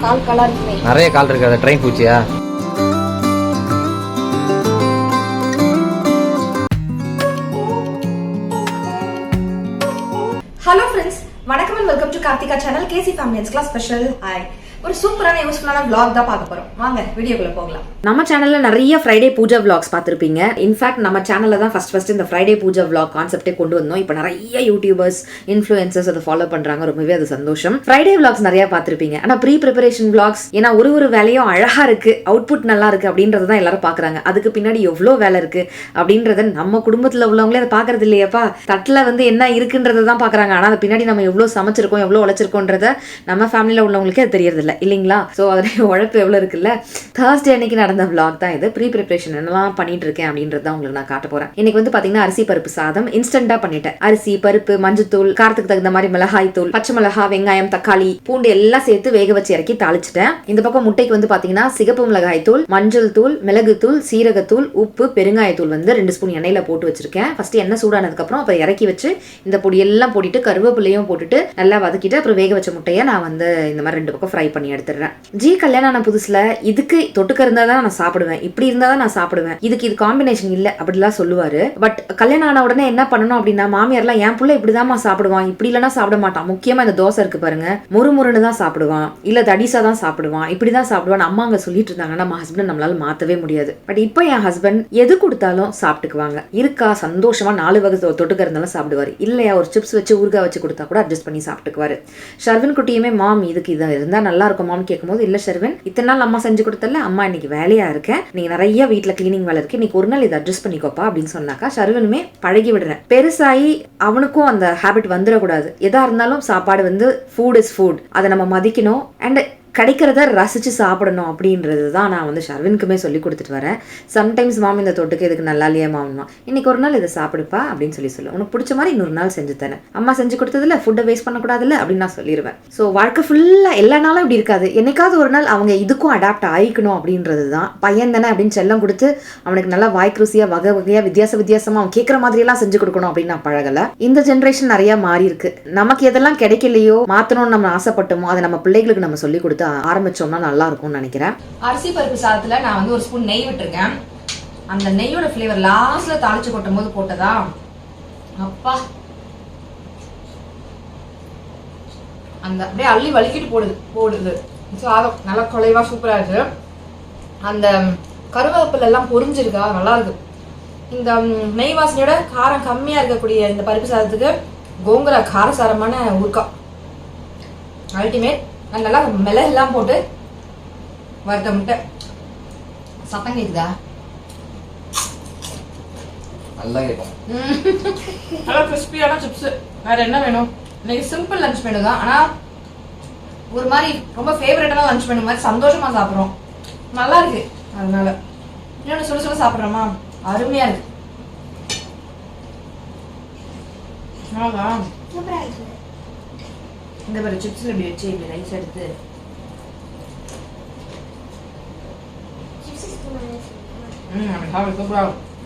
கால் இருக்குமே. நிறைய கால் இருக்கு. அது ட்ரெயின் பூச்சியா? ஹலோ ஃப்ரெண்ட்ஸ், வணக்கம் and welcome to Karthika channel. KC ஃபேமிலிஸ்க்குலாம் ஸ்பெஷல் ஹாய். ஒரு சூப்பரான யூஸ்ஃபுல்லான vlog தான் பார்க்க போறோம். வாங்க வீடியோக்குள்ள போகலாம். நம்ம சேனல்ல நிறைய ஃப்ரைடே பூஜா vlogs பார்த்திருப்பீங்க. இன்ஃபேக்ட் நம்ம சேனல்ல தான் ஃபர்ஸ்ட் இந்த ஃப்ரைடே பூஜா vlog கான்செப்டே கொண்டு வந்தோம். இப்போ நிறைய யூடியூபர்ஸ் இன்ஃப்ளூயன்சர்ஸ் அதை ஃபாலோ பண்றாங்க. ரொம்பவே அது சந்தோஷம். ஃப்ரைடே vlogs நிறைய பார்த்திருப்பீங்க. ஆனா ப்ரீ ப்ரிப்பரேஷன் vlogs ஏன்னா ஒரு வேலையும் அழகா இருக்கு, அவுட்புட் நல்லா இருக்கு அப்படின்றத தான் எல்லாரும் பாக்குறாங்க. அதுக்கு பின்னாடி எவ்வளோ வேலை இருக்கு அப்படின்றத நம்ம குடும்பத்துல உள்ளவங்களே அதை பாக்குறது இல்லையாப்பா. தட்டுல என்ன இருக்குன்றத தான் பாக்குறாங்க. ஆனா அது பின்னாடி நம்ம எவ்வளவு சமைச்சிருக்கோம், எவ்வளவு உழைச்சிருக்கோன்றத நம்ம ஃபேமிலியில உள்ளவங்களுக்கே அது தெரியறது இல்லை இல்லைங்களா? ஸோ அதோட உழைப்பு எவ்வளோ இருக்குல்ல. தேர்ஸ்டே அன்னைக்கு நடந்த vlog தான் இது. ப்ரீ ப்ரிப்பரேஷன் என்னெல்லாம் பண்ணிட்டு இருக்கேன் அப்படின்றது தான் உங்களுக்கு நான் காட்ட போறேன். இன்னைக்கு பாத்தீங்கன்னா அரிசி பருப்பு சாதம் இன்ஸ்டன்டா பண்ணிட்டேன். அரிசி பருப்பு, மஞ்சத்தூள், காரத்துக்கு தகுந்த மாதிரி மிளகாய் தூள், பச்சை மிளகாய், வெங்காயம், தக்காளி, பூண்டு எல்லாம் சேர்த்து வேக வச்சு இறக்கி தாளிச்சிட்டேன். இந்த பக்கம் முட்டைக்கு பாத்தீங்கன்னா சிகப்பு மிளகாய் தூள், மஞ்சள் தூள், மிளகு தூள், சீரகத்தூள், உப்பு, பெருங்காயத்தூள் 2 ஸ்பூன் எண்ணெயில போட்டு வச்சிருக்கேன். ஃபர்ஸ்ட் எண்ணெய் சூடானதுக்கு அப்புறம் அப்புறம் இறக்கி வச்சு இந்த பொடி எல்லாம் போட்டுட்டு கருவேப்பிலையும் போட்டுட்டு நல்லா வதக்கிட்டு அப்புறம் வேக வச்ச முட்டையை நான் இந்த மாதிரி 2 பக்கம் ஃப்ரை பண்ணி எடுத்துடுறேன். கல்யாணம் ஆன புதுசுல இதுக்கு தொட்டுக்க இருந்தா தான் நான் சாப்பிடுவேன், இப்படி இருந்தா தான் நான் சாப்பிடுவேன், இது காம்பினேஷன் இல்ல அப்படிலாம் சொல்லுவாரு. பட் கல்யாணம் ஆன உடனே என்ன பண்ணணும் அப்படின்னா, மாமியார்லாம் என் புள்ள இப்படிதான் சாப்பிடுவான், இப்படி இல்லைன்னா சாப்பிட மாட்டான். முக்கியமா இந்த தோசை இருக்கு பாருங்க, முறுமுறுன்னு தான் சாப்பிடுவான், இல்ல தடிசா தான் சாப்பிடுவான், இப்படிதான் சாப்பிடுவான் அம்மா அங்க சொல்லிட்டு இருந்தாங்க. நம்ம ஹஸ்பண்ட் நம்மளால மாத்தவே முடியாது. பட் இப்போ என் ஹஸ்பண்ட் எது கொடுத்தாலும் சாப்பிட்டுக்குவாங்க. இருக்கா சந்தோஷமா 4 வகை தொட்டுக்க இருந்தாலும் சாப்பிடுவாரு. இல்லையா ஒரு சிப்ஸ் வச்சு ஊறுகாய் வச்சு கொடுத்தா கூட அட்ஜஸ்ட் பண்ணி சாப்பிட்டுக்குவாரு. ஷர்வின் குட்டியுமே மாம் இதுக்கு இதை இருந்தா நல்லா இருக்கும் மாம் கேட்கும்போது, இல்ல ஷர்வின் இத்தனை நாள் அம்மா செஞ்சு கொடுத்தல, அம்மா இன்னைக்கு வேலையா இருக்கேன், நீங்க நிறைய வீட்டுல கிளீனிங் வேலை இருக்கு, இன்னைக்கு ஒரு நாள் இதை அட்ஜஸ்ட் பண்ணிக்கோப்பா அப்படின்னு சொன்னாக்கா ஷர்வினுமே பழகி விடுறேன். பெருசாகி அவனுக்கும் அந்த ஹேபிட் வந்துடக்கூடாது. எதா இருந்தாலும் சாப்பாடு ஃபுட் இஸ் ஃபுட், அதை நம்ம மதிக்கணும் அண்ட் கிடைக்கிறத ரசிச்சு சாப்பிடணும் அப்படின்றது தான் நான் ஷர்வினுக்குமே சொல்லி கொடுத்துட்டு வரேன். சம்டைம்ஸ் மாமி இந்த தொட்டுக்கு இதுக்கு நல்லா இல்லையா மாமா, இன்னைக்கு ஒரு நாள் இதை சாப்பிடுப்பா அப்படின்னு சொல்லி உனக்கு பிடிச்ச மாதிரி இன்னொரு நாள் செஞ்சு தரேன், அம்மா செஞ்சு கொடுத்ததுல ஃபுட்டை வேஸ்ட் பண்ணக்கூடாதுல்ல அப்படின்னு நான் சொல்லிடுவேன். ஸோ வாழ்க்கை ஃபுல்லா எல்லா நாளும் இப்படி இருக்காது. என்னைக்காவது ஒரு நாள் அவங்க இதுக்கும் அடாப்ட் ஆயிக்கணும் அப்படின்றது தான். பையன் தானே அப்படின்னு செல்லம் கொடுத்து அவனுக்கு நல்லா வாய்க்குருசியா வகை வகையா வித்தியாசமா அவன் கேட்குற மாதிரி எல்லாம் செஞ்சு கொடுக்கணும் அப்படின்னு நான் பழகல. இந்த ஜென்ரேஷன் நிறைய மாறி இருக்கு. நமக்கு எதெல்லாம் கிடைக்கலையோ மாத்தணும்னு நம்ம ஆசைப்பட்டோமோ அதை நம்ம பிள்ளைகளுக்கு நம்ம சொல்லி கொடுத்து ஆரம்பிச்சோம்னா நல்லா இருக்கும்னு நினைக்கிறேன். அரிசி பருப்பு சாதத்துல நான் 1 ஸ்பூன் நெய் விட்டுருக்கேன். அந்த நெய்யோட ஃபிளேவர் லாஸ்ட்ல தாளிச்சு கொட்டும் போது போட்டதா அப்பா, அந்த அப்படியே அள்ளி வலிக்கிட்டு போடுது சாதம். நல்லா குலைவா சூப்பரா இருக்கு. அந்த கருவேப்பிலை எல்லாம் பொரிஞ்சிருக்கா, நல்லா இருக்கு. இந்த நெய் வாசனையோட காரம் கம்மியா இருக்கக்கூடிய இந்த பருப்பு சாதத்துக்கு கோங்குரா காரசாரமான ஊர்க்கா அல்டிமேட். நல்லா மிளகு எல்லாம் போட்டு வறுத்த முட்டை. சத்தம் கேக்குதா? நல்லா கேட்கும். நல்லா கிறிஸ்பியான சிப்ஸ். வேற என்ன வேணும்? இன்னைக்கு சிம்பிள் லஞ்ச் மெனு தான், ஆனா ஒரு மாதிரி ரொம்ப ஃபேவரட்டான லஞ்ச் மெனு மாதிரி சந்தோஷமா சாப்பிட்றோம். நல்லா இருக்கு. அதனால இன்னொன்று சுட சாப்பிட்றோமா, அருமையா இருக்கு. இந்த மாதிரி சிப்ஸ்ல இப்படி வச்சு இப்படி ரைஸ் எடுத்து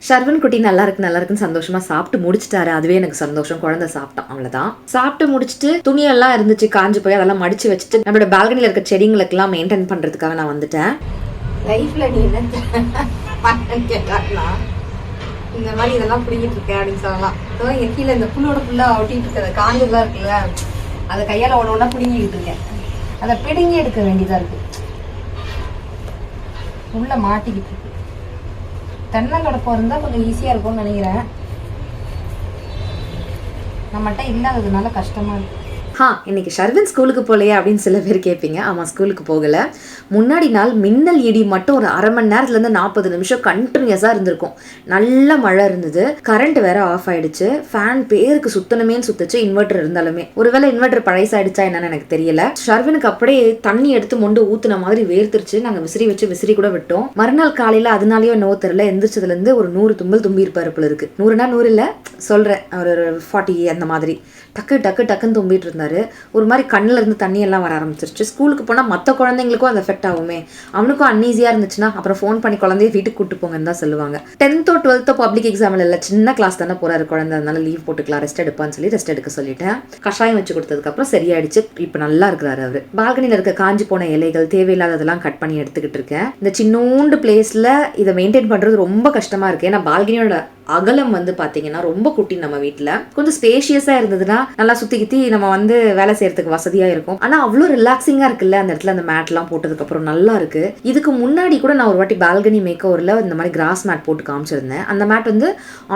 ஷர்வன் குட்டி நல்லா இருக்குன்னு சந்தோஷமா சாப்பிட்டு முடிச்சிட்டாரு. அதுவே எனக்கு சந்தோஷம். குழந்தை சாப்பிட்டோம், அவ்வளவுதான். சாப்பிட்டு முடிச்சுட்டு துணியெல்லாம் இருந்துச்சு காஞ்சு போய் அதெல்லாம் மடிச்சு வச்சுட்டு நம்மளோட பால்கனில இருக்க செடிங்களுக்கெல்லாம் மெயின்டைன் பண்றதுக்காக நான் வந்துட்டேன். லைஃப்ல நீ என்ன கேட்டாங்கன்னா இந்த மாதிரி இதெல்லாம் பிடிக்கிட்டு இருக்கேன் அப்படின்னு சொல்லலாம். என் கீழே இந்த புல்லோட புல்லா ஒட்டிட்டு இருக்கிற காஞ்சதெல்லாம் இருக்குல்ல, அதை கையால ஒண்ணா பிடுங்கிட்டு இருக்கேன். அதை பிடுங்கி எடுக்க வேண்டியதா இருக்கு. உள்ள மாட்டிக்கிட்டு இருக்கு. தென்னங்கடப்பம் இருந்தா கொஞ்சம் ஈஸியா இருக்கும்னு நினைக்கிறேன். நம்மகிட்ட இல்லாததுனால கஷ்டமா இருக்கு. இன்னைக்கு ஷர்வின் ஸ்கூலுக்கு போகலையா அப்படின்னு சில பேர் கேட்பீங்க. ஆமாம், ஸ்கூலுக்கு போகல. முன்னாடி நாள் மின்னல் இடி மட்டும் ஒரு அரை மணி நேரத்துலேருந்து 40 நிமிஷம் கண்டினியூஸாக இருந்திருக்கும். நல்ல மழை இருந்தது. கரண்ட் வேற ஆஃப் ஆயிடுச்சு. ஃபேன் பேருக்கு சுத்தணுமேன்னு சுத்துச்சு. இன்வெர்டர் இருந்தாலுமே ஒருவேளை இன்வெர்டர் பழைசாயிடுச்சா என்னன்னு எனக்கு தெரியல. ஷர்வினுக்கு அப்படியே தண்ணி எடுத்து மொண்டு ஊத்துன மாதிரி வேர்த்துருச்சு. நாங்கள் விசிறி கூட விட்டோம். மறுநாள் காலையில் அதனாலயோ என்னவோ தெரியல, எந்திரிச்சதுலேருந்து ஒரு 100 தும்பல் தும்பி இருப்பாரு இருக்கு. 100னா 100 இல்லை சொல்கிறேன், ஒரு 40 அந்த மாதிரி டக்குன்னு தும்பிட்டு இருந்தாரு. ஆரம்பிச்சிட்டாரு. ஒரு மாதிரி கண்ணில் இருந்து தண்ணி எல்லாம் வர ஆரம்பிச்சிருச்சு. ஸ்கூலுக்கு போனால் மற்ற குழந்தைங்களுக்கும் அது எஃபெக்ட் ஆகுமே, அவனுக்கும் அன்ஈஸியாக இருந்துச்சுன்னா அப்புறம் ஃபோன் பண்ணி குழந்தைய வீட்டுக்கு கூட்டு போங்கன்னு தான் சொல்லுவாங்க. 10th 12th பப்ளிக் எக்ஸாமில் இல்லை, சின்ன கிளாஸ் தானே போகிறாரு குழந்தை, அதனால லீவ் போட்டுக்கலாம், ரெஸ்ட் எடுப்பான்னு சொல்லி ரெஸ்ட் எடுக்க சொல்லிட்டேன். கஷாயம் வச்சு கொடுத்ததுக்கப்புறம் சரியாயிடுச்சு. இப்போ நல்லா இருக்கிறாரு அவர். பால்கனியில் இருக்க காஞ்சி போன இலைகள் தேவையில்லாததெல்லாம் கட் பண்ணி எடுத்துக்கிட்டு இருக்கேன். இந்த சின்னோண்டு பிளேஸ்ல இதை மெயின்டைன் பண்றது ரொம்ப கஷ்டமா இருக்கு. ஏன்னா பால்கனியோட அகலம் வந்து பாத்தீங்கன்னா ரொம்ப குட்டி. நம்ம வீட்டுல கொஞ்சம் ஸ்பேஷியஸா இருந்ததுன்னா நல்லா சுத்தி கித்தி நம்ம வந்து வேலை செய்யறதுக்கு வசதியா இருக்கும். ஆனா அவ்வளோ ரிலாக்ஸிங்கா இருக்குல்ல அந்த இடத்துல. அந்த மேட் எல்லாம் போட்டதுக்கு அப்புறம் நல்லா இருக்கு. இதுக்கு முன்னாடி கூட நான் ஒரு வாட்டி பால்கனி மேக்கோவர்ல இந்த மாதிரி கிராஸ் மேட் போட்டு காமிச்சிருந்தேன். அந்த மேட் வந்து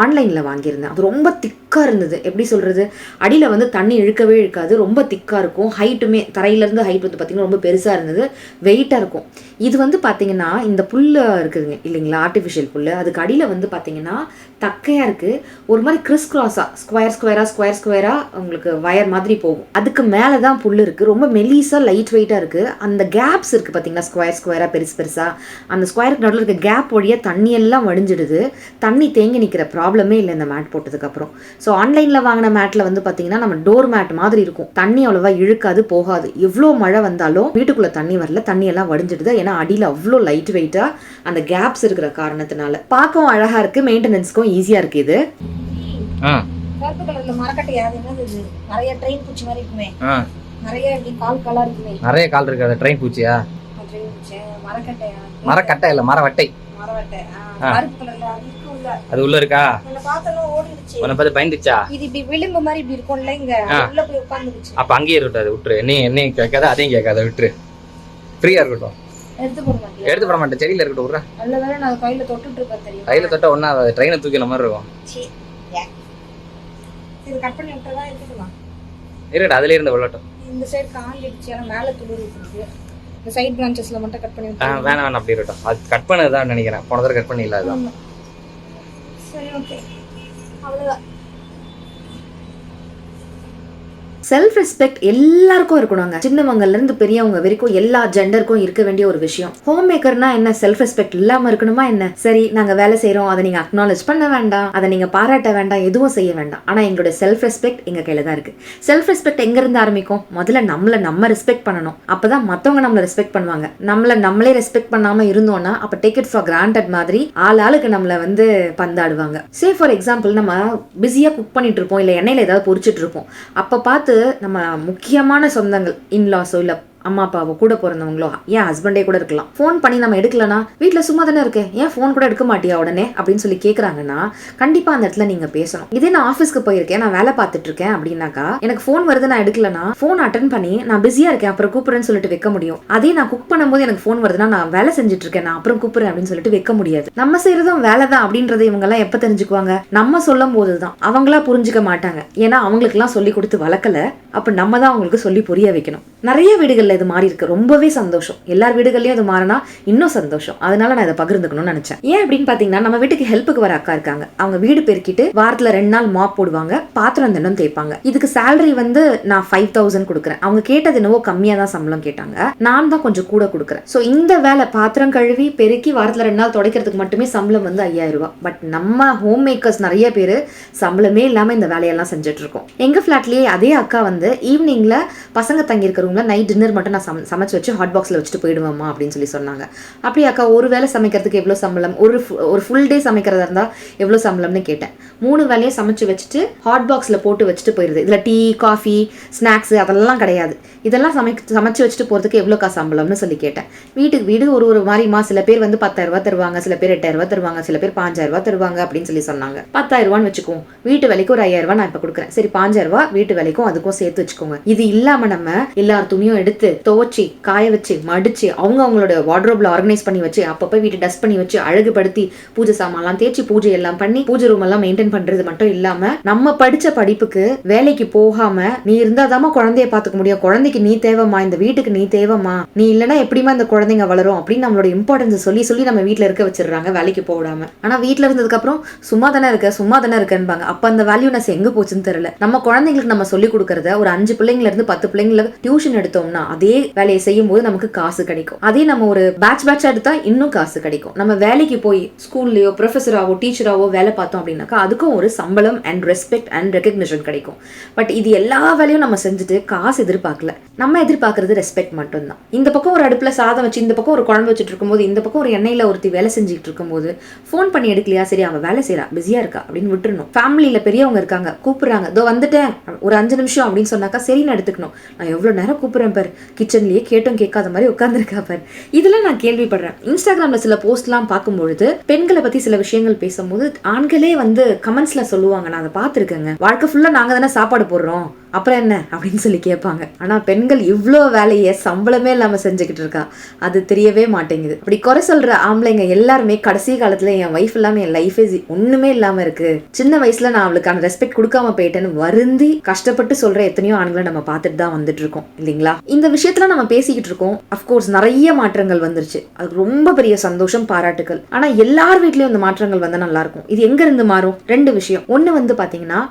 ஆன்லைன்ல வாங்கியிருந்தேன். அது ரொம்ப திக்கா இருந்தது. எப்படி சொல்றது, அடியில வந்து தண்ணி இழுக்கவே இழுக்காது, ரொம்ப திக்கா இருக்கும். ஹைட்டுமே தரையில இருந்து ஹைட் வந்து பாத்தீங்கன்னா ரொம்ப பெருசா இருந்தது, வெயிட்டா இருக்கும். இது வந்து பாத்தீங்கன்னா இந்த புல்லு இருக்குதுங்க இல்லைங்களா, ஆர்டிஃபிஷியல் புல்லு, அதுக்கு அடியில வந்து பாத்தீங்கன்னா தக்கையா இருக்கு. ஒரு மாதிரி கிறிஸ் கிராஸா ஸ்கொயரா உங்களுக்கு வயர் மாதிரி போகும். அதுக்கு மேலதான் புல்லு இருக்கு. ரொம்ப மெலிசா லைட் வெயிட்டா இருக்கு. அந்த கேப்ஸ் இருக்கு பாத்தீங்கன்னா, ஸ்கொயரா பெருசா, அந்த ஸ்கொயருக்கு நடுவில் இருக்க கேப் வழியா தண்ணி எல்லாம் வடிஞ்சிடுது. தண்ணி தேங்கி நிக்கிற ப்ராப்ளமே இல்லை இந்த மேட் போட்டதுக்கு அப்புறம். ஸோ ஆன்லைன்ல வாங்கின மேட்ல வந்து பாத்தீங்கன்னா நம்ம டோர் மேட் மாதிரி இருக்கும். தண்ணி அவ்வளவா இழுக்காது, போகாது. எவ்வளோ மழை வந்தாலும் வீட்டுக்குள்ள தண்ணி வரல, தண்ணி எல்லாம் வடிஞ்சிடுது. ஏன்னா அடியில அவ்வளோ லைட் வெயிட்டா அந்த கேப்ஸ் இருக்கிற காரணத்தினால பார்க்கவும் அழகா இருக்கு, மெயின்டெனன்ஸ்க்கும் ஈஸியா இருக்கு. இது கருப்பு கலர்ல மரக்கட்டை, அது என்னது, நிறைய ட்ரெயின் பூச்சி மாதிரி இருக்குமே, நிறைய இப்படி காலா இருக்குமே. நிறைய கால் இருக்கு. அது ட்ரெயின் பூச்சியா? ட்ரெயின் பூச்சி, மரக்கட்டையா? மரக்கட்டை இல்ல, மரவட்டை. மரவட்டை. கருப்பு கலர்ல அது இருக்குல்ல, அது உள்ள இருக்கா? என்ன பார்த்தனும் ஓடிடுச்சு. உன்னை பார்த்து பயந்துச்சா? இது இப்படி விளிம்பு மாதிரி இப்படி இருக்கும்ல, இங்க உள்ள போய் உட்கார்ந்துருச்சு. அப்ப அங்கேயே இருக்கட்டும், அது விட்டுரு. என்னையும் கேட்காத அதையும் கேட்காத, விட்டுரு. ஃப்ரீயா இருக்கட்டும். எடுத்து போட மாட்டேன். எடுத்து போட மாட்டேன், செடியில இருக்கட்டும். விட்றா. நல்ல வேளை நான் கையில தொட்டுட்டு இருக்கேன் தெரியும். கையில தொட்டா ஒன்னா ட்ரெயினை தூக்கின மாதிரி இருக்கும். இது கட் பண்ணி விட்டதா இருக்குமா? இருக்கட்டும், அதுல இருந்து விளட்டும். இந்த சைடு காஞ்சிடுச்சு, ஆனா மேல துளிர் இருக்கு. இந்த சைடு பிரான்ச்சஸ்ல மட்டும் கட் பண்ணி விட்டு. வேணாம் அப்படி இருக்கட்டும். அது கட் பண்ணதான் நினைக்கிறேன். போன தடவை கட் பண்ணி இல்ல அதுதான். சரி, ஓகே, அவ்வளவுதான். செல்ஃப் ரெஸ்பெக்ட் எல்லாருக்கும் இருக்கணுங்க. சின்னவங்கல இருந்து பெரியவங்க வரைக்கும் எல்லா ஜெண்டருக்கும் இருக்க வேண்டிய ஒரு விஷயம். ஹோம் மேக்கர்னா என்ன, செல்ஃப் ரெஸ்பெக்ட் இல்லாம இருக்கணுமா என்ன? சரி, நாங்க வேலை செய்யறோம், அதை நீங்க அக்னாலேஜ் பண்ண வேண்டாம், அதை நீங்க பாராட்ட வேண்டாம், எதுவும் செய்ய வேண்டாம். ஆனா எங்களோட செல்ஃப் ரெஸ்பெக்ட் எங்க கையில தான் இருக்கு. செல்ஃப் ரெஸ்பெக்ட் எங்க இருந்து ஆரம்பிக்கும்? முதல்ல நம்ம ரெஸ்பெக்ட் பண்ணணும். அப்பதான் மத்தவங்க நம்மள ரெஸ்பெக்ட் பண்ணுவாங்க. நம்மளே ரெஸ்பெக்ட் பண்ணாம இருந்தோம்னா அப்ப டேக் இட் ஃபார் கிராண்டட் மாதிரி ஆளுக்கு நம்மள வந்து பந்தாடுவாங்க. சே ஃபார் எக்ஸாம்பிள், நம்ம பிஸியா குக் பண்ணிட்டு இருப்போம், இல்ல எண்ணெயில ஏதாவது பொரிச்சிட்டு இருப்போம். அப்ப பார்த்து நம்ம முக்கியமான சொந்தங்கள், இன்லாஸோ இல்ல அம்மா அப்பாவோ கூட பிறந்தவங்களோ, ஏன் ஹஸ்பண்டே கூட இருக்கலாம், ஃபோன் பண்ணி நம்ம எடுக்கலனா, வீட்டுல சும்மா தானே இருக்கேன், ஏன் ஃபோன் கூட எடுக்க மாட்டியா உடனே அப்படின்னு சொல்லி கேட்குறாங்கன்னா கண்டிப்பா அந்த இடத்துல நீங்க பேசணும். இதே நான் ஆஃபீஸ்க்கு போயிருக்கேன், நான் வேலை பார்த்துட்டு இருக்கேன் அப்படின்னாக்கா, எனக்கு ஃபோன் வருது, நான் எடுக்கலனா ஃபோன் அட்டன் பண்ணி நான் பிஸியா இருக்கேன் அப்புறம் கூப்பிடுறேன்னு சொல்லிட்டு வைக்க முடியும். அதே நான் குக் பண்ணும்போது எனக்கு ஃபோன் வருதுன்னா, நான் வேலை செஞ்சுட்டு இருக்கேன், நான் அப்புறம் கூப்பிடுறேன் அப்படின்னு சொல்லிட்டு வைக்க முடியாது. நம்ம செய்யறதும் வேலை தான் அப்படின்றத இவங்க எல்லாம் எப்ப தெரிஞ்சுக்குவாங்க? நம்ம சொல்லும் போதுதான். அவங்களா புரிஞ்சுக்க மாட்டாங்க, ஏன்னா அவங்களுக்கு எல்லாம் சொல்லி கொடுத்து வளர்க்கல. அப்ப நம்ம தான் அவங்களுக்கு சொல்லி புரிய வைக்கணும். நிறைய வீடுகள்ல இது மாறி இருக்கு, ரொம்பவே சந்தோஷம். எல்லார் வீடுகள்லயும் அது மாறினா இன்னும் சந்தோஷம். அதனால நான் இதை பகிர்ந்துக்கணும்னு நினைச்சேன். ஏன் அப்படின்னு பாத்தீங்கன்னா, நம்ம வீட்டுக்கு ஹெல்ப்புக்கு வர அக்கா இருக்காங்க. அவங்க வீடு பெருக்கிட்டு வாரத்துல 2 நாள் மாப் போடுவாங்க, பாத்திரம் தினம் தேய்ப்பாங்க. இதுக்கு சேலரி வந்து நான் 5000 கொடுக்குறேன். அவங்க கேட்டது என்னவோ கம்மியா தான் சம்பளம் கேட்டாங்க, நான் தான் கொஞ்சம் கூட கொடுக்குறேன். சோ இந்த வேலை பாத்திரம் கழுவி பெருக்கி வாரத்துல 2 நாள் துடைக்கிறதுக்கு மட்டுமே சம்பளம் வந்து 5000 ரூபாய். பட் நம்ம ஹோம் மேக்கர்ஸ் நிறைய பேர் சம்பளமே இல்லாம இந்த வேலையெல்லாம் செஞ்சுட்டு இருக்கோம். எங்க பிளாட்லயே அதே அக்கா வந்து ஈவினிங்ல பசங்க தங்கி இருக்கிற ரூம்ல நைட் டின்னர் மட்டும் நான் சமைச்சு வச்சு ஹாட் பாக்ஸ்ல வச்சுட்டு போயிடுவோமா அப்படின்னு சொல்லி சொன்னாங்க. அப்படி அக்கா, ஒரு வேளை சமைக்கிறதுக்கு எவ்வளவு சம்பளம், ஒரு ஃபுல் டே சமைக்கிறதா இருந்தா எவ்வளவு சம்பளம்னு கேட்டேன். 3 வேலையை சமைச்சு வச்சுட்டு ஹாட் பாக்ஸ்ல போட்டு வச்சுட்டு போயிருது. இதுல டீ, காஃபி, ஸ்நாக்ஸ் அதெல்லாம் கிடையாது. இதெல்லாம் சமைச்சு வச்சுட்டு போறதுக்கு எவ்வளோக்கா சம்பளம்னு சொல்லி கேட்டேன். வீட்டுக்கு வீடு ஒரு மாதிரிமா, சில பேர் வந்து 10000 ரூபாய் தருவாங்க, சில பேர் 8000 ரூபாய் தருவாங்க, சில பேர் 5000 ரூபாய் தருவாங்க அப்படின்னு சொல்லி சொன்னாங்க. 10000 ரூபான்னு வச்சுக்கோம், வீட்டு வேலைக்கு ஒரு 5000 ரூபாய் நான் இப்ப கொடுக்குறேன், சரி 5000 ரூபாய் வீட்டு வேலைக்கும் அதுக்கும் சேர்த்து வச்சுக்கோங்க. இது இல்லாம நம்ம எல்லார் துணியும் எடுத்து துவச்சி காய வச்சு மடிச்சு அவங்களோட வார்ட்ரோப்ல ஆர்கனைஸ் பண்ணி வச்சு அப்பப்ப வீட்டு டஸ்ட் பண்ணி வச்சு அழகுபடுத்தி பூஜை சாமான்லாம் தேய்ச்சி பூஜை எல்லாம் பண்ணி பூஜை ரூம் எல்லாம் மெயின்டைன் பண்றது மட்டும் இல்லாம, நம்ம படிச்ச படிப்புக்கு வேலைக்கு போகாம நீ இருந்தாதாமா குழந்தைய பாத்துக்க முடியும், குழந்தைக்கு நீ தேவைமா, இந்த வீட்டுக்கு நீ தேவைமா, நீ இல்லைன்னா எப்படிமா இந்த குழந்தைங்க வளரும் அப்படின்னு நம்மளோட இம்பார்ட்டன்ஸ் சொல்லி சொல்லி நம்ம வீட்டுல இருக்க வச்சிடறாங்க வேலைக்கு போடாம. ஆனா வீட்டுல இருந்ததுக்கு அப்புறம் சும்மா தானே இருக்கேன்பாங்க. அப்ப அந்த வேல்யூனஸ் எங்க போச்சுன்னு தெரியல. நம்ம குழந்தைங்களுக்கு நம்ம சொல்லி கொடுக்கறத ஒரு 5 பிள்ளைங்கள இருந்து 10 பிள்ளைங்கள டியூஷன் எடுத்தோம்னா அதே அதே வேலையை செய்யும் போது நமக்கு காசு கிடைக்கும். அதே நம்ம ஒரு பேட்ச் எடுத்தா இன்னும் காசு கிடைக்கும். நம்ம வேலைக்கு போய் ஸ்கூல்லயோ ப்ரொஃபஸராவோ டீச்சராவோ வேலை பார்த்தோம் அப்படின்னாக்கா அதுக்கும் ஒரு சம்பளம் அண்ட் ரெஸ்பெக்ட் அண்ட் ரெகக்னிஷன் கிடைக்கும். பட் இது எல்லா வேலையும் நம்ம செஞ்சுட்டு காசு எதிர்பார்க்கல. நம்ம எதிர்பார்க்கறது ரெஸ்பெக்ட் மட்டும்தான். இந்த பக்கம் ஒரு அடுப்புல சாதம் வச்சு இந்த பக்கம் ஒரு குழம்பு வச்சுட்டு இருக்கும்போது இந்த பக்கம் ஒரு எண்ணெயில ஒருத்தி வேலை செஞ்சுட்டு இருக்கும்போது ஃபோன் பண்ணி எடுக்கலையா, சரி அவ வேலை செய்யறா பிஸியா இருக்கா அப்படின்னு விட்டுறணும். ஃபேமிலியில பெரியவங்க இருக்காங்க, கூப்பிடுறாங்க, இதோ வந்துட்டேன் ஒரு 5 நிமிஷம் அப்படின்னு சொன்னாக்கா சரின்னு எடுத்துக்கணும். நான் எவ்வளவு நேரம் கூப்பிடுறேன் பாரு, கிச்சன்லயே கேட்டும் கேட்காத மாதிரி உட்காந்துருக்கா பாரு. இதெல்லாம் நான் கேள்விப்படுறேன். இன்ஸ்டாகிராம்ல சில போஸ்ட்லாம் பார்க்கும்பொழுது பெண்களை பத்தி சில விஷயங்கள் பேசும்போது ஆண்களே வந்து கமெண்ட்ஸ்ல சொல்லுவாங்க, நான் அதை பார்த்துருக்கேங்க, வாழ்க்கை ஃபுல்லா நாங்க தானே சாப்பாடு போடுறோம் அப்புறம் என்ன அப்படின்னு சொல்லி கேட்பாங்க. ஆனா பெண்கள் இவ்வளோ வேலையை சம்பளமே இல்லாம செஞ்சுக்கிட்டு இருக்கா, அது தெரியவே மாட்டேங்குது. அப்படி குறை சொல்ற ஆம்பளைங்க எல்லாருமே கடைசி காலத்துல என் வைஃப் இல்லாம என் லைஃபே ஒண்ணுமே இல்லாம இருக்கு, சின்ன வயசுல நான் அவளுக்கான ரெஸ்பெக்ட் கொடுக்காம போயிட்டேன்னு வருந்தி கஷ்டப்பட்டு சொல்ற எத்தனையோ ஆண்களை நம்ம பார்த்துட்டு தான் வந்துட்டு இருக்கோம் இல்லைங்களா? இந்த விஷயத்துல நம்ம பேசிக்கிட்டு இருக்கோம். அப்கோர்ஸ் நிறைய மாற்றங்கள் வந்துருச்சு, அது ரொம்ப பெரிய சந்தோஷம், பாராட்டுகள். ஆனா எல்லார் வீட்லயும் இந்த மாற்றங்கள் வந்தா நல்லா இருக்கும். இது எங்க இருந்து மாறும்? 2 விஷயம். ஒண்ணு வந்து பாத்தீங்கன்னா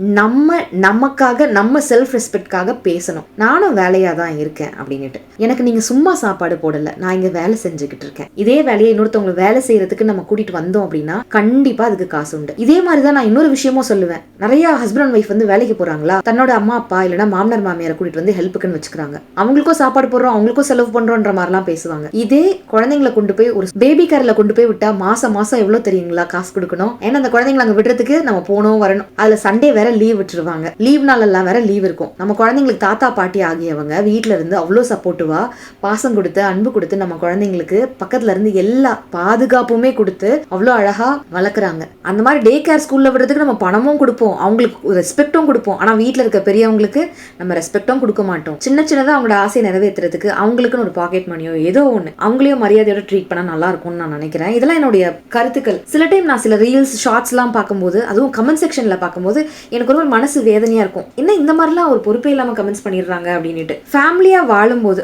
நமக்காக நம்ம செல்ஃப் ரெஸ்பெக்ட்காக பேசணும். நானும் வேலையா தான் இருக்கேன் அப்படின்னுட்டு, எனக்கு நீங்க சும்மா சாப்பாடு போடல, நான் இங்க வேலை செஞ்சுக்கிட்டு இருக்கேன். இதே வேலையை இன்னொருத்தவங்களை வேலை செய்யறதுக்கு நம்ம கூட்டிட்டு வந்தோம் அப்படின்னா கண்டிப்பா அதுக்கு காசு உண்டு. இதே மாதிரிதான் நான் இன்னொரு விஷயமும் சொல்லுவேன். நிறைய ஹஸ்பண்ட் அண்ட் ஒய்ஃப் வந்து வேலைக்கு போறாங்களா, தன்னோட அம்மா அப்பா இல்லைன்னா மாமனார் மாமியாரை கூட்டிட்டு வந்து ஹெல்ப்புக்குன்னு வச்சுக்கிறாங்க. அவங்களுக்கும் சாப்பாடு போடுறோம், அவங்களுக்கும் செலவு பண்றோன்ற மாதிரிலாம் பேசுவாங்க. இதே குழந்தைங்களை கொண்டு போய் ஒரு பேபி கார்ல கொண்டு போய் விட்டா மாசம் எவ்வளவு தெரியுங்களா காசு கொடுக்கணும். ஏன்னா அந்த குழந்தைங்களை அங்க விடுறதுக்கு நம்ம போனோம் வரணும். அதுல சண்டே வேற லீவ் விட்டுருவாங்க, லீவ் நாள் எல்லாம் வேற லீவ் இருக்கும். நம்ம குழந்தைங்களுக்கு தாத்தா பாட்டி ஆகியவங்க வீட்டுல இருந்து அவ்வளோ சப்போர்ட்டிவா பாசம் கொடுத்து அன்பு கொடுத்து நம்ம குழந்தைங்களுக்கு பக்கத்துல இருந்து எல்லா பாதுகாப்புமே கொடுத்து அவ்வளோ அழகா வளர்க்குறாங்க. அந்த மாதிரி டே கேர் ஸ்கூல்ல விடுறதுக்கு நம்ம பணமும் கொடுப்போம், அவங்களுக்கு ரெஸ்பெக்டும் கொடுப்போம். ஆனா வீட்டுல இருக்க பெரியவங்களுக்கு நம்ம ரெஸ்பெக்டும் கொடுக்க மாட்டோம். சின்னதா அவங்களோட ஆசையை நிறைவேற்றுறதுக்கு அவங்களுக்குன்னு ஒரு பாக்கெட் மணியோ ஏதோ ஒண்ணு அவங்களையும் மரியாதையோட ட்ரீட் பண்ணா நல்லா இருக்கும்னு நான் நினைக்கிறேன். இதெல்லாம் என்னுடைய கருத்துக்கள். சில டைம் நான் சில ரீல்ஸ் ஷார்ட்ஸ் எல்லாம் பார்க்கும்போது, அதுவும் கமெண்ட் செக்ஷன்ல பார்க்கும்போது எனக்கு ஒரு மனசு வேதனையா இருக்கும். என்ன இந்த மாதிரிலாம் ஒரு பொறுப்பே இல்லாம கமெண்ட்ஸ் பண்ணிடுறாங்க அப்படின்ட்டு. ஃபேமிலியா வாழும்போது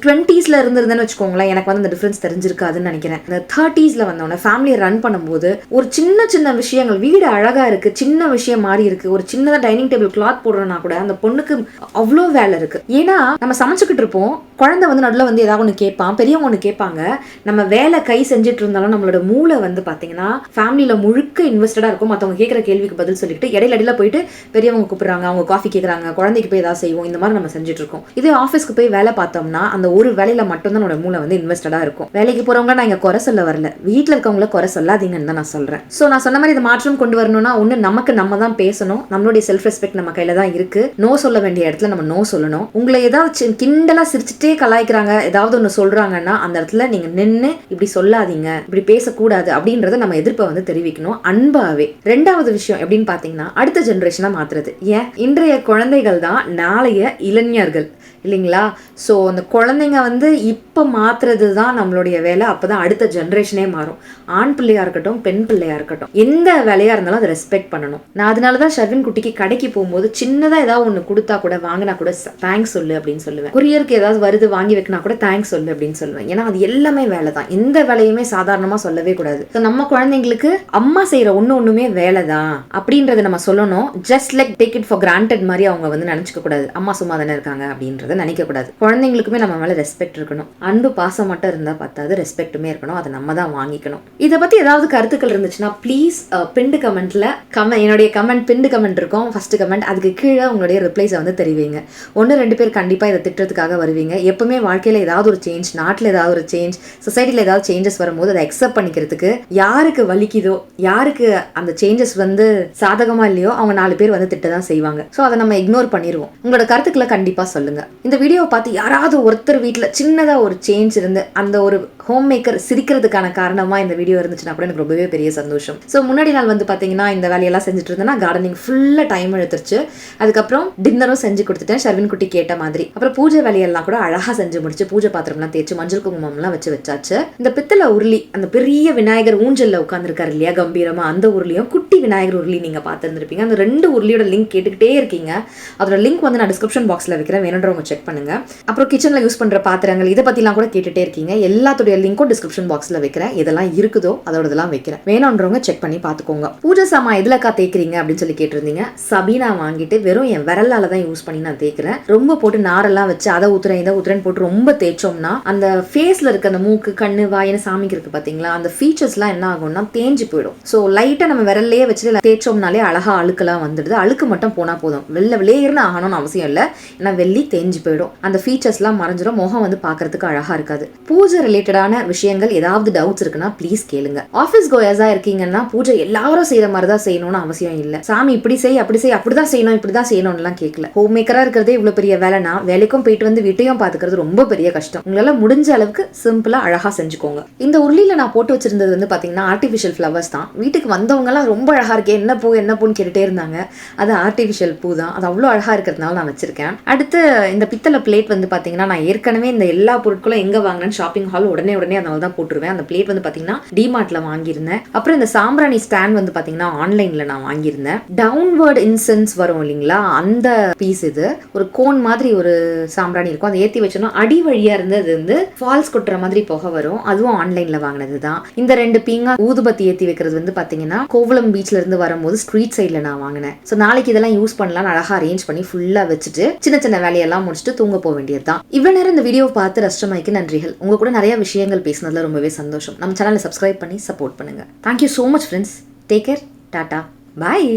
20s இருந்திருந்தேன்னு வச்சுக்கோங்களேன், எனக்கு வந்து அந்த டிஃபரன்ஸ் தெரிஞ்சிருக்காதுன்னு நினைக்கிறேன். இந்த 30s வந்தோடனே ஃபேமிலியை ரன் பண்ணும்போது ஒரு சின்ன விஷயங்கள், வீடு அழகா இருக்கு, சின்ன விஷயம் மாறி இருக்கு, ஒரு சின்னதா டைனிங் டேபிள் கிளாத் போடுறோம்னா கூட அந்த பொண்ணுக்கு அவ்வளோ வேலை இருக்கு. ஏன்னா நம்ம சமைச்சுக்கிட்டு இருப்போம், குழந்தை வந்து நடுவில் வந்து ஏதாவது ஒன்று கேட்பான், பெரியவங்க ஒன்று கேட்பாங்க. நம்ம வேலை கை செஞ்சுட்டு இருந்தாலும் நம்மளோட மூளை வந்து பாத்தீங்கன்னா ஃபேமிலியில முழுக்க இன்வெஸ்டடா இருக்கும். மற்றவங்க கேட்குற கேள்விக்கு பதில் சொல்லிட்டு இடையில போயிட்டு பெரியவங்க கூப்பிடுறாங்க, அவங்க காஃபி கேட்குறாங்க, குழந்தைக்கு போய் ஏதாவது செய்வோம், இந்த மாதிரி நம்ம செஞ்சுட்டு இருக்கோம். இதே ஆஃபீஸ்க்கு போய் வேலை பார்த்தோம்னா அந்த ஒரு வேலையில மட்டும்தான் நம்மளோட மூளை வந்து இன்வெஸ்டடா இருக்கும். வேலைக்கு போறவங்க நான் இங்க குறை சொல்ல வரல, வீட்டில் இருக்கவங்கள குறை சொல்லாதீங்கன்னு தான் நான் சொல்றேன். ஸோ நான் சொன்ன மாதிரி இந்த மாற்றம் கொண்டு வரணும்னா ஒன்று நமக்கு நம்ம தான் பேசணும், நம்மளுடைய செல்ஃப் ரெஸ்பெக்ட் நம்ம கையில தான் இருக்கு. நோ சொல்ல வேண்டிய இடத்துல நம்ம நோ சொல்லணும். உங்களை ஏதாவது கிண்டலா சிரிச்சுட்டே கலாய்க்கிறாங்க, ஏதாவது ஒன்று சொல்றாங்கன்னா அந்த இடத்துல நீங்க நின்று இப்படி சொல்லாதீங்க, இப்படி பேசக்கூடாது அப்படின்றத நம்ம எதிர்ப்பை வந்து தெரிவிக்கணும் அன்பாவே. 2வது விஷயம் எப்படின்னு பாத்தீங்கன்னா அடுத்த ஜென்ரேஷனா மாத்துறது. ஏன் இன்றைய குழந்தைகள் தான் நாளைய இளைஞர்கள் இல்லைங்களா? ஸோ அந்த குழந்தைங்க வந்து இப்போ மாத்துறது தான் நம்மளுடைய வேலை. அப்போதான் அடுத்த ஜென்ரேஷனே மாறும். ஆண் பிள்ளையா இருக்கட்டும் பெண் பிள்ளையா இருக்கட்டும் எந்த வேலையா இருந்தாலும் அதை ரெஸ்பெக்ட் பண்ணணும். நான் அதனாலதான் ஷர்வின் குட்டிக்கு கடைக்கு போகும்போது சின்னதா ஏதாவது ஒன்று கொடுத்தா கூட வாங்கினா கூட தேங்க்ஸ் சொல்லு அப்படின்னு சொல்லுவேன். குரியருக்கு ஏதாவது வருது வாங்கி வைக்கினா கூட தேங்க்ஸ் சொல்லு அப்படின்னு சொல்லுவேன். ஏன்னா அது எல்லாமே வேலை தான், எந்த வேலையுமே சாதாரணமா சொல்லவே கூடாது. ஸோ நம்ம குழந்தைங்களுக்கு அம்மா செய்யற ஒண்ணுமே வேலை தான் அப்படின்றத நம்ம சொல்லணும். Just like take it for granted மாதிரி அவங்க வந்து நினைச்சுக்க கூடாது, அம்மா சும்மா தானே இருக்காங்க அப்படின்றத நினைக்க கூடாது. குழந்தைங்களுக்குமே நம்ம மேல ரெஸ்பெக்ட் இருக்கணும். அன்பு பாசம் மட்டும் இருந்தா பத்தாது, ரெஸ்பெக்ட்டுமே இருக்கணும். அதை நம்ம தான் வாங்கிக்கணும். இதை பத்தி ஏதாவது கருத்துக்கள் இருந்துச்சுன்னா ப்ளீஸ் பின்டு கமெண்ட்ல என்னுடைய பின்டு கமெண்ட் இருக்கும், ஃபர்ஸ்ட் கமெண்ட், அதுக்கு கீழே உங்களுடைய ரிப்ளைஸை வந்து தெரிவிங்க. 1-2 பேர் கண்டிப்பா இதை திட்டத்துக்காக வருவீங்க. எப்பவுமே வாழ்க்கையில ஏதாவது ஒரு சேஞ்ச், நாட்டில் ஏதாவது ஒரு சேஞ்ச், சொசைட்டில ஏதாவது சேஞ்சஸ் வரும்போது அதை அக்செப்ட் பண்ணிக்கிறதுக்கு யாருக்கு வலிக்குதோ, யாருக்கு அந்த சேஞ்சஸ் வந்து சாதகமா இல்லையோ அவங்க 4 பேர் வந்து திட்ட தான் செய்வாங்க. ஸோ அதை நம்ம இக்னோர் பண்ணிடுவோம். உங்களோட கருத்துக்களை கண்டிப்பா சொல்லுங்க. இந்த வீடியோவை பார்த்து யாராவது ஒருத்தர் வீட்டில் சின்னதா ஒரு சேஞ்ச் இருந்து அந்த ஒரு ஹோம் மேக்கர் சிரிக்கிறதுக்கான காரணமா இந்த வீடியோ இருந்துச்சுன்னா கூட எனக்கு ரொம்பவே பெரிய சந்தோஷம். ஸோ முன்னாடி நாள் வந்து பாத்தீங்கன்னா இந்த வேலையெல்லாம் செஞ்சுட்டு இருந்தேன்னா கார்டனிங் ஃபுல்லா டைம் எடுத்துருச்சு. அதுக்கப்புறம் டின்னரும் செஞ்சு கொடுத்துட்டேன் ஷர்வின் குட்டி கேட்ட மாதிரி. அப்புறம் பூஜை வேலையெல்லாம் கூட அழகா செஞ்சு முடிச்சு பூஜை பாத்திரம்லாம் தேய்ச்சி மஞ்சள் குங்குமம்லாம் வச்சாச்சு. இந்த பித்தளை உருளி, அந்த பெரிய விநாயகர் ஊஞ்சல்ல உட்காந்துருக்காரு இல்லையா கம்பீரமா, அந்த உருளியும் குட்டி விநாயகர் உருளி நீங்க பார்த்துருந்துருப்பீங்க. அந்த 2 உருளியோட லிங்க் கேட்டுக்கிட்டே இருக்கீங்க. அதோட லிங்க் வந்து நான் டிஸ்கிரிப்ஷன் பாக்ஸ்ல வைக்கிறேன், வேணுன்றவங்க செக் பண்ணுங்க. அப்புறம் கிச்சனில் யூஸ் பண்ணுற பாத்திரங்கள் இதை பற்றிலாம் கூட கேட்டுகிட்டே இருக்கீங்க. எல்லாத்துடைய லிங்க்கும் டிஸ்கிரிப்ஷன் பாக்ஸில் வைக்கிறேன். இதெல்லாம் இருக்குதோ அதோடதெல்லாம் வைக்கிறேன், வேணுன்றவங்க செக் பண்ணி பார்த்துக்கோங்க. பூஜை சாமா எதுலக்கா தேய்க்கிறீங்க அப்படின்னு சொல்லி கேட்டிருந்தீங்க. சபீனா வாங்கிட்டு வெறும் என் விரலால தான் யூஸ் பண்ணி நான் தேய்க்கிறேன். ரொம்ப போட்டு நாரெல்லாம் வச்சு அதை ஊத்துறேன் இதை ஊத்துறேன்னு போட்டு ரொம்ப தேய்ச்சோம்னா அந்த ஃபேஸ்ல இருக்க அந்த மூக்கு கண்ணு வாயின்னு சாமிக்கு இருக்கு பார்த்தீங்களா, அந்த ஃபீச்சர்ஸ்லாம் என்ன ஆகும்னா தேஞ்சு போயிடும். ஸோ லைட்டாக நம்ம விரல்லையே வச்சு தேய்ச்சோம்னாலே அழகா அழுக்கெல்லாம் வந்துடுது. அழுக்கு மட்டும் போனால் போதும், வெளியேறுன்னு ஆகணும்னு அவசியம் இல்லை. ஏன்னா வெள்ளி தேஞ்சு போயிடும், அந்த ஃபீச்சர்ஸ்லாம் மறைஞ்சிடும், முகம் வந்து பார்க்கறதுக்கு அழகா இருக்காது. பூஜை ரிலேட்டடான விஷயங்கள் ஏதாவது டவுட்ஸ் இருக்குன்னா ப்ளீஸ் கேளுங்க. ஆஃபீஸ் கோயர்ஸா இருக்கீங்கன்னா பூஜை எல்லாரும் செய்யற மாதிரி தான் செய்யணும்னு அவசியம் இல்லை. சாமி இப்படி செய் அப்படி செய் அப்படிதான் செய்யணும் இப்படிதான் செய்யணும்லாம் கேட்கல. ஹோம் மேக்கரா இருக்கிறதே இவ்வளவு பெரிய வேலைனா வேலைக்கும் போயிட்டு வந்து வீட்டையும் பாத்துக்கிறது ரொம்ப பெரிய கஷ்டம். உங்களால முடிஞ்ச அளவுக்கு சிம்பிளா அழகா செஞ்சுக்கோங்க. இந்த உருளியில நான் போட்டு வச்சிருந்தது வந்து பாத்தீங்கன்னா ஆர்டிஃபிஷியல் ஃபிளவர்ஸ் தான். வீட்டுக்கு வந்தவங்க எல்லாம் ரொம்ப அழகா இருக்கே என்ன பூன்னு கேட்டுட்டே இருந்தாங்க. அது ஆர்டிஃபிஷியல் பூ தான், அது அவ்வளவு அழகா இருக்கிறதுனால நான் வச்சிருக்கேன். அடுத்து இந்த பித்தளை பிளேட் வந்து பாத்தீங்கன்னா நான் ஏற்கனவே இந்த எல்லா பொருட்களும் எங்க வாங்கினேன்னு ஷாப்பிங் ஹால் உடனே அதனால தான் போட்டுருவேன். அந்த பிளேட் வந்து பாத்தீங்கன்னா டிமார்ட்ல வாங்கியிருந்தேன். அப்புறம் இந்த சாம்பிராணி ஸ்டாண்ட் வந்து பாத்தீங்கன்னா ஆன்லைன்ல நான் வாங்கியிருந்தேன். டவுன்வர்ட் இன்சென்ஸ் வரும் இல்லைங்களா, அந்த பீஸ் இது ஒரு கோன் மாதிரி ஒரு சாம்பிராணி இருக்கும். அதை ஏற்றி வச்சோம்னா அடி வழியா இருந்து அது வந்து ஃபால்ஸ் கொட்டுற மாதிரி புகை வரும். அதுவும் ஆன்லைன்ல வாங்கினது தான். இந்த 2 பீங்கா ஊதுபத்தி ஏற்றி வைக்கிறது வந்து பாத்தீங்கன்னா கோவளம் பீச்ல இருந்து வரும்போது ஸ்ட்ரீட் சைட்ல நான் வாங்கினேன். ஸோ நாளைக்கு இதெல்லாம் யூஸ் பண்ணலாம், அழகா அரேஞ்ச் பண்ணி ஃபுல்லா வச்சுட்டு சின்ன சின்ன வேலையெல்லாம் முடிச்சுட்டு தூங்க போக வேண்டியதுதான். இவ்வளவு நேரம் இந்த வீடியோ பார்த்து ரஷ்டமைக்கு நன்றிகள். உங்க கூட நிறைய விஷயங்கள் பேசினதுல ரொம்பவே சந்தோஷம். நம்ம சேனலை சப்ஸ்கிரைப் பண்ணி சப்போர்ட் பண்ணுங்க. Thank you so much friends. Take care. Tata. பாய்.